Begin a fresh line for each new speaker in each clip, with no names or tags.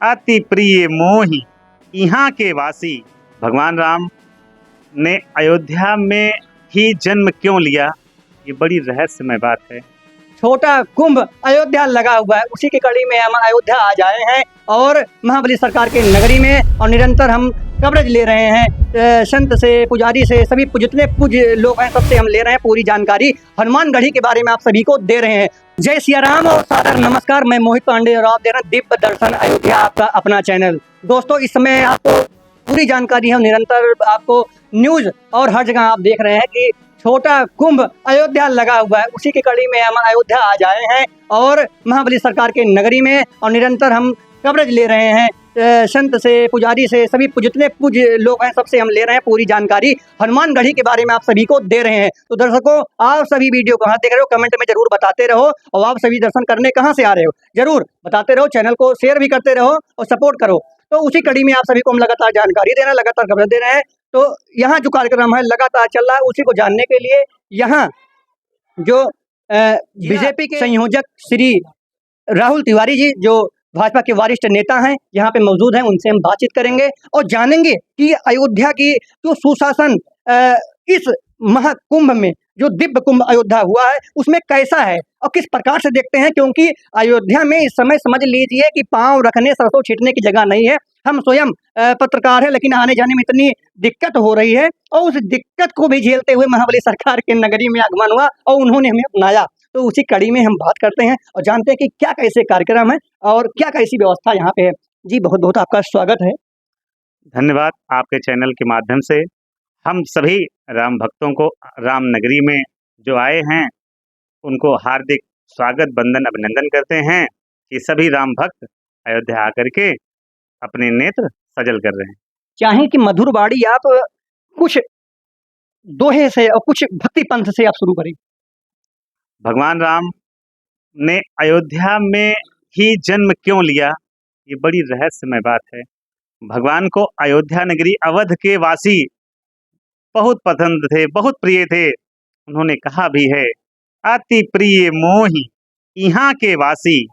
अति प्रिय मोहि यहाँ के वासी। भगवान राम ने अयोध्या में ही जन्म क्यों लिया, ये बड़ी रहस्यमय बात है।
छोटा कुंभ अयोध्या लगा हुआ है, उसी की कड़ी में हम अयोध्या आ जाए हैं और महाबली सरकार के नगरी में और निरंतर हम कवरेज ले रहे हैं। संत से, पुजारी से, सभी जितने पूज्य लोग हैं सबसे हम ले रहे हैं पूरी जानकारी। हनुमानगढ़ी के बारे में आप सभी को दे रहे हैं। जय सिया राम और सादर नमस्कार। मैं मोहित पांडे और आप दे रहे हैं दिव्य दर्शन अयोध्या, आपका अपना चैनल। दोस्तों, इस समय आपको पूरी जानकारी है, निरंतर आपको न्यूज और हर जगह आप देख रहे हैं कि छोटा कुंभ अयोध्या लगा हुआ है, उसी की कड़ी में हम अयोध्या आ जाए हैं और महाबली सरकार के नगरी में और निरंतर हम कवरेज ले रहे हैं। संत से, पुजारी से, सभी जितने पूज्य लोग हैं सबसे हम ले रहे हैं पूरी जानकारी। हनुमानगढ़ी के बारे में आप सभी को दे रहे हैं। तो दर्शकों, आप सभी वीडियो कहाँ देख रहे हो कमेंट में जरूर बताते रहो और आप सभी दर्शन करने कहाँ से आ रहे हो जरूर बताते रहो। चैनल को शेयर भी करते रहो और सपोर्ट करो। तो उसी कड़ी में आप सभी को हम लगातार जानकारी दे रहे हैं, लगातार खबर दे रहे हैं। तो यहाँ जो कार्यक्रम है लगातार चल रहा है, उसी को जानने के लिए यहाँ जो बीजेपी के संयोजक श्री राहुल तिवारी जी, जो भाजपा के वरिष्ठ नेता हैं, यहाँ पे मौजूद हैं, उनसे हम बातचीत करेंगे और जानेंगे कि अयोध्या की जो सुशासन इस महाकुंभ में जो दिव्य कुंभ अयोध्या हुआ है उसमें कैसा है और किस प्रकार से देखते हैं। क्योंकि अयोध्या में इस समय समझ लीजिए कि पांव रखने, सरसों छींटने की जगह नहीं है। हम स्वयं पत्रकार है, लेकिन आने जाने में इतनी दिक्कत हो रही है और उस दिक्कत को भी झेलते हुए महाबली सरकार के नगरी में आगमन हुआ और उन्होंने हमें अपनाया। तो उसी कड़ी में हम बात करते हैं और जानते हैं कि क्या कैसे कार्यक्रम है और क्या कैसी व्यवस्था यहाँ पे है। जी, बहुत बहुत आपका स्वागत है।
धन्यवाद। आपके चैनल के माध्यम से हम सभी राम भक्तों को राम नगरी में जो आए हैं उनको हार्दिक स्वागत, वंदन, अभिनंदन करते हैं कि सभी राम भक्त अयोध्या आकर के अपने नेत्र सजल कर रहे हैं।
चाहे कि मधुर बाड़ी आप कुछ दोहे से और कुछ भक्ति पंथ से आप शुरू करें।
भगवान राम ने अयोध्या में ही जन्म क्यों लिया, ये बड़ी रहस्यमय बात है। भगवान को अयोध्या नगरी, अवध के वासी बहुत पसंद थे, बहुत प्रिय थे। उन्होंने कहा भी है, अति प्रिय मोहि यहाँ के वासी।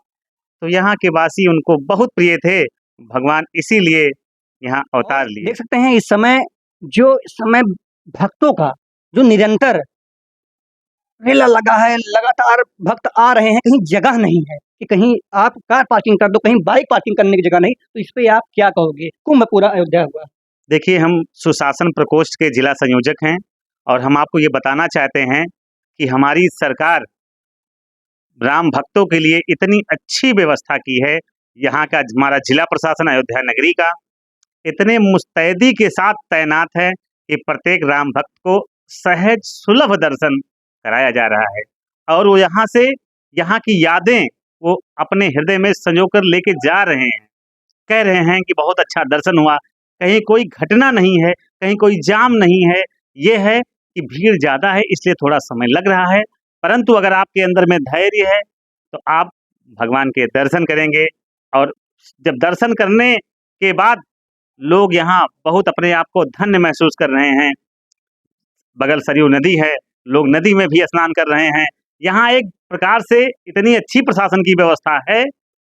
तो यहाँ के वासी उनको बहुत प्रिय थे, भगवान इसीलिए यहाँ अवतार लिए।
देख सकते हैं इस समय भक्तों का जो निरंतर रेला लगा है, लगातार भक्त आ रहे हैं, कहीं जगह नहीं है कि कहीं आप कार पार्किंग कर दो, कहीं बाइक पार्किंग करने की जगह नहीं। तो इस पे आप क्या कहोगे? कुंभ पूरा अयोध्या हुआ।
देखिए, हम सुशासन प्रकोष्ठ के जिला संयोजक हैं और हम आपको ये बताना चाहते हैं कि हमारी सरकार राम भक्तों के लिए इतनी अच्छी व्यवस्था की है। यहाँ का हमारा जिला प्रशासन अयोध्या नगरी का इतने मुस्तैदी के साथ तैनात है कि प्रत्येक राम भक्त को सहज सुलभ दर्शन कराया जा रहा है और वो यहाँ से यहाँ की यादें वो अपने हृदय में संजो कर लेके जा रहे हैं। कह रहे हैं कि बहुत अच्छा दर्शन हुआ, कहीं कोई घटना नहीं है, कहीं कोई जाम नहीं है। ये है कि भीड़ ज़्यादा है इसलिए थोड़ा समय लग रहा है, परंतु अगर आपके अंदर में धैर्य है तो आप भगवान के दर्शन करेंगे। और जब दर्शन करने के बाद लोग यहाँ बहुत अपने आप को धन्य महसूस कर रहे हैं। बगल सरयू नदी है, लोग नदी में भी स्नान कर रहे हैं। यहाँ एक प्रकार से इतनी अच्छी प्रशासन की व्यवस्था है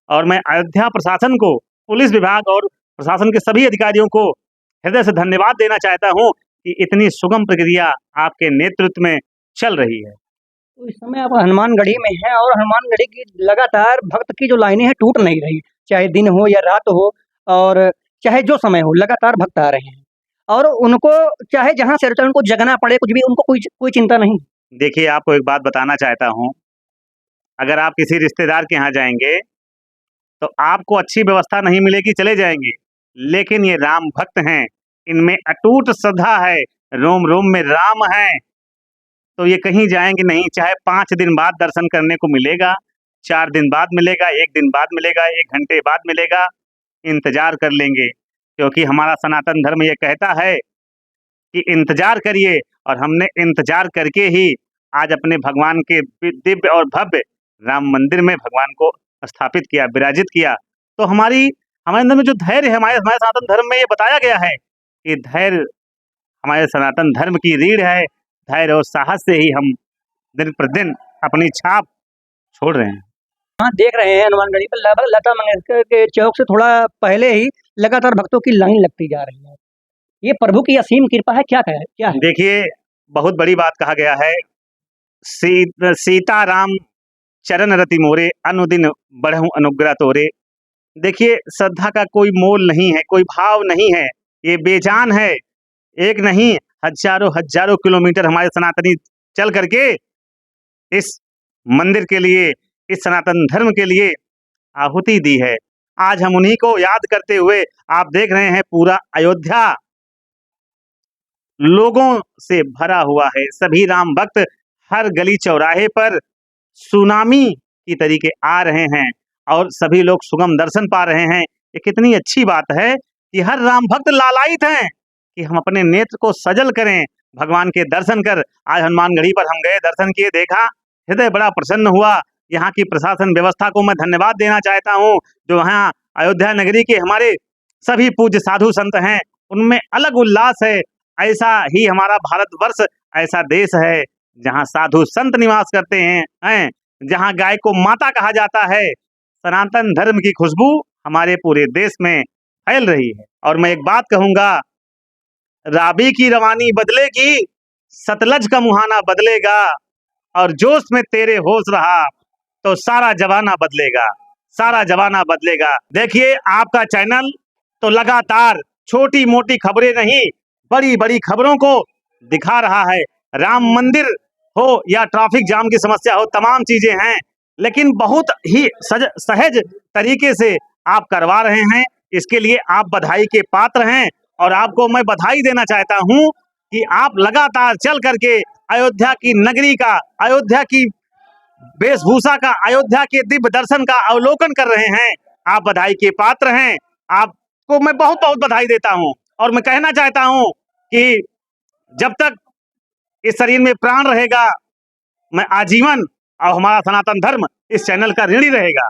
और मैं अयोध्या प्रशासन को, पुलिस विभाग और प्रशासन के सभी अधिकारियों को हृदय से धन्यवाद देना चाहता हूँ कि इतनी सुगम प्रक्रिया आपके नेतृत्व में चल रही है।
तो इस समय आप हनुमानगढ़ी में हैं और हनुमानगढ़ी की लगातार भक्त की जो लाइनें हैं टूट नहीं रही, चाहे दिन हो या रात हो और चाहे जो समय हो, लगातार भक्त आ रहे हैं और उनको चाहे जहाँ से उनको जगना पड़े, कुछ भी उनको कोई चिंता नहीं।
देखिए, आपको एक बात बताना चाहता हूँ, अगर आप किसी रिश्तेदार के यहाँ जाएंगे तो आपको अच्छी व्यवस्था नहीं मिलेगी, चले जाएंगे, लेकिन ये राम भक्त हैं, इनमें अटूट श्रद्धा है, रोम रोम में राम है, तो ये कहीं जाएंगे नहीं। चाहे 5 दिन बाद दर्शन करने को मिलेगा, 4 दिन बाद मिलेगा, 1 दिन बाद मिलेगा, 1 घंटे बाद मिलेगा, इंतजार कर लेंगे। क्योंकि हमारा सनातन धर्म ये कहता है कि इंतजार करिए और हमने इंतजार करके ही आज अपने भगवान के दिव्य और भव्य राम मंदिर में भगवान को स्थापित किया, विराजित किया। तो हमारे अंदर में जो धैर्य है, हमारे सनातन धर्म में ये बताया गया है कि धैर्य हमारे सनातन धर्म की रीढ़ है। धैर्य और साहस से ही हम दिन प्रतिदिन अपनी छाप छोड़ रहे हैं।
हाँ, देख रहे हैं हनुमानगढ़ी पर लगभग लता मंगेशकर के चौक से थोड़ा पहले ही लगातार भक्तों की लाइन लगती जा रही है। ये प्रभु की असीम कृपा है, क्या है?
देखिए, बहुत बड़ी बात कहा गया है, सीताराम चरण रति मोरे, अनुदिन बढ़हु अनुग्रह तोरे। देखिए, श्रद्धा का कोई मोल नहीं है, कोई भाव नहीं है, ये बेजान है। एक नहीं, हज़ारों हज़ारों किलोमीटर हमारे सनातनी चल करके इस मंदिर के लिए, इस सनातन धर्म के लिए आहुति दी है। आज हम उन्हीं को याद करते हुए आप देख रहे हैं पूरा अयोध्या लोगों से भरा हुआ है। सभी राम भक्त हर गली चौराहे पर सुनामी की तरीके आ रहे हैं और सभी लोग सुगम दर्शन पा रहे हैं। ये कितनी अच्छी बात है कि हर राम भक्त लालायित हैं कि हम अपने नेत्र को सजल करें, भगवान के दर्शन कर। आज हनुमानगढ़ी पर हम गए, दर्शन किए, देखा, हृदय बड़ा प्रसन्न हुआ। यहाँ की प्रशासन व्यवस्था को मैं धन्यवाद देना चाहता हूँ, जो यहाँ अयोध्या नगरी के हमारे सभी पूज्य साधु संत हैं, उनमें अलग उल्लास है। ऐसा ही हमारा भारतवर्ष ऐसा देश है जहाँ साधु संत निवास करते हैं, जहाँ गाय को माता कहा जाता है। सनातन धर्म की खुशबू हमारे पूरे देश में फैल रही है। और मैं एक बात कहूँगा, राबी की रवानी बदलेगी, सतलज का मुहाना बदलेगा, और जोश में तेरे होश रहा तो सारा जमाना बदलेगा, सारा जमाना बदलेगा। देखिए, आपका चैनल तो लगातार छोटी मोटी खबरें नहीं, बड़ी बड़ी खबरों को दिखा रहा है। राम मंदिर हो या ट्रैफिक जाम की समस्या हो, तमाम चीजें हैं, लेकिन बहुत ही सहज तरीके से आप करवा रहे हैं। इसके लिए आप बधाई के पात्र हैं और आपको मैं बधाई देना चाहता हूं कि आप लगातार चल करके अयोध्या की नगरी का, अयोध्या की वेशभूषा का, अयोध्या के दिव्य दर्शन का अवलोकन कर रहे हैं। आप बधाई के पात्र हैं, आपको मैं बहुत बहुत बधाई देता हूं। और मैं कहना चाहता हूं कि जब तक इस शरीर में प्राण रहेगा, मैं आजीवन और हमारा सनातन धर्म इस चैनल का ऋणी रहेगा।